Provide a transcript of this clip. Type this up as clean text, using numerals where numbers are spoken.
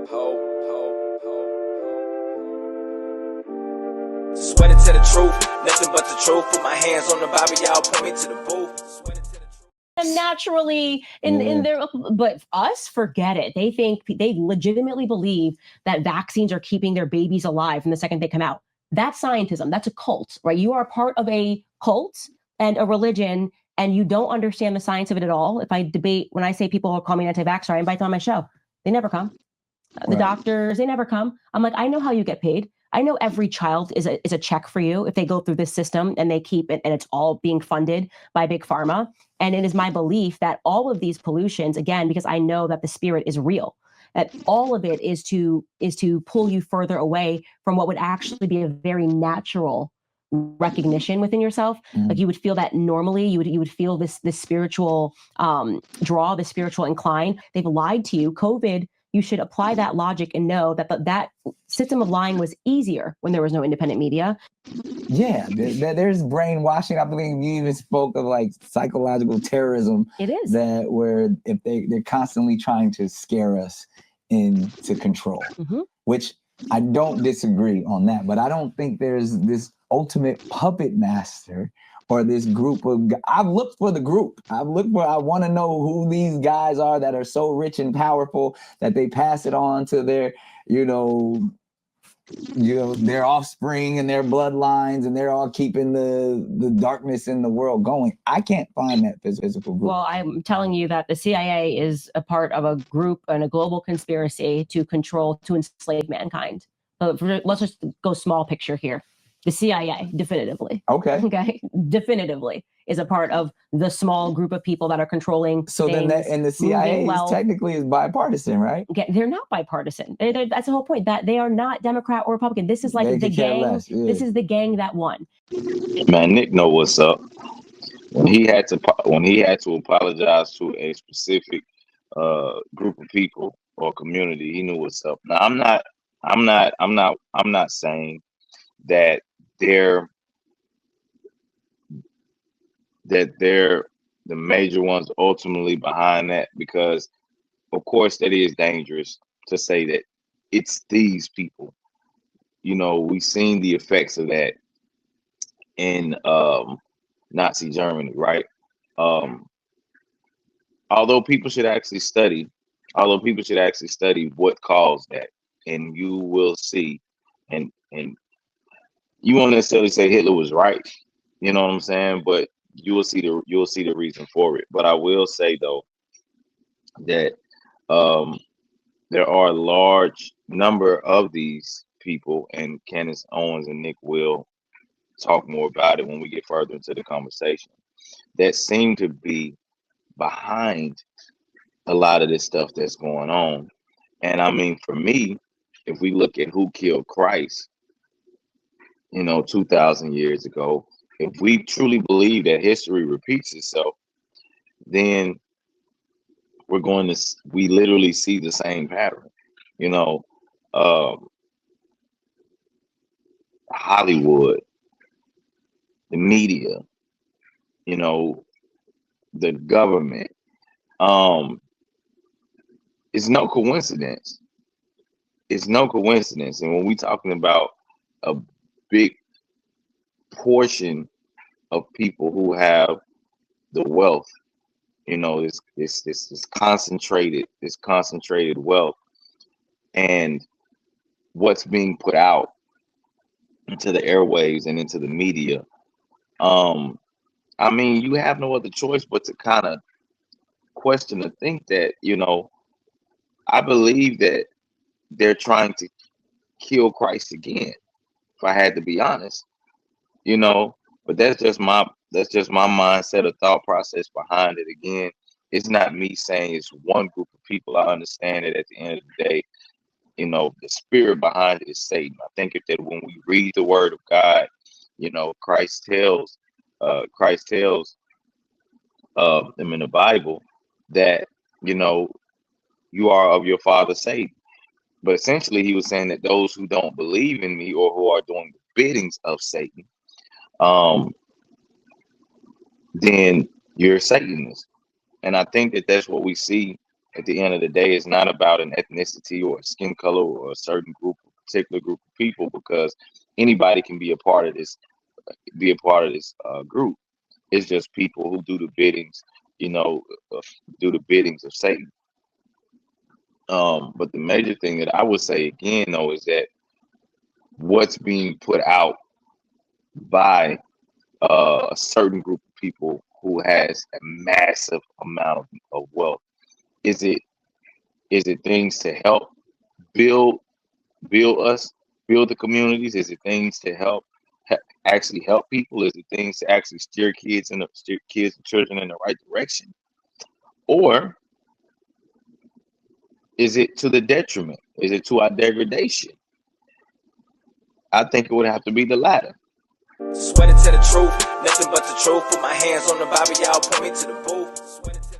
Sweating to the truth, nothing but the truth. Put my hands on the Bible, y'all point me to the booth. Sweating to the truth. And naturally in their, but us, forget it. They legitimately believe that vaccines are keeping their babies alive from the second they come out. That's scientism. That's a cult, right? You are part of a cult and a religion, and you don't understand the science of it at all. If I debate, when I say people call me an anti-vaxxer, I invite them on my show. They never come. The doctors, they never come. I'm like, I know how you get paid. I know every child is a check for you if they go through this system and they keep it, and it's all being funded by big pharma. And it is my belief that all of these pollutions, again, because I know that the spirit is real, that all of it is to pull you further away from what would actually be a very natural recognition within yourself. Like you would feel that normally, you would feel this spiritual draw, this spiritual incline. They've lied to you. COVID, you should apply that logic and know that that system of lying was easier when there was no independent media. Yeah, there's brainwashing. I believe you even spoke of like psychological terrorism. It is. That where if they're constantly trying to scare us into control, which I don't disagree on that, but I don't think there's this ultimate puppet master or this group of, I've looked for the group. I want to know who these guys are that are so rich and powerful that they pass it on to their, their offspring and their bloodlines, and they're all keeping the darkness in the world going. I can't find that physical group. Well, I'm telling you that the CIA is a part of a group and a global conspiracy to enslave mankind. Let's just go small picture here. The CIA, definitively. Okay. Definitively is a part of the small group of people that are controlling. So then the CIA technically is bipartisan, right? Okay, they're not bipartisan. That's the whole point, that they are not Democrat or Republican. This is like the gang. This is the gang that won. Man, Nick know what's up. When he had to apologize to a specific group of people or community, he knew what's up. Now I'm not saying that they're the major ones ultimately behind that, because of course that is dangerous to say that it's these people. We've seen the effects of that in Nazi Germany, right? Although people should actually study what caused that, and you will see, and you won't necessarily say Hitler was right, you know what I'm saying, but you'll see the reason for it. But I will say though that there are a large number of these people, and Candace Owens and Nick will talk more about it when we get further into the conversation, that seem to be behind a lot of this stuff that's going on. And I mean, for me, if we look at who killed Christ, 2,000 years ago, if we truly believe that history repeats itself, then we literally see the same pattern. Hollywood, the media, the government. It's no coincidence. It's no coincidence. And when we're talking about a big portion of people who have the wealth, this concentrated wealth, and what's being put out into the airwaves and into the media, I mean, you have no other choice but to kind of question and think that, I believe that they're trying to kill Christ again, if I had to be honest, but that's just my mindset or thought process behind it. Again, it's not me saying it's one group of people. I understand that at the end of the day, the spirit behind it is Satan. I think that when we read the word of God, Christ tells them in the Bible that, you are of your father Satan. But essentially he was saying that those who don't believe in me or who are doing the biddings of Satan, then you're Satanist. And I think that that's what we see At the end of the day, it's not about an ethnicity or a skin color or a certain group, particular group of people, because anybody can be a part of this, group. It's just people who do the biddings, do the biddings of Satan. But the major thing that I would say again, though, is that what's being put out by a certain group of people who has a massive amount of wealth, is it things to help build the communities? Is it things to help actually help people? Is it things to actually steer kids and children in the right direction? Or is it to the detriment? Is it to our degradation? I think it would have to be the latter. Swear to tell the truth, nothing but the truth. Put my hands on the Bible, y'all point me to the booth.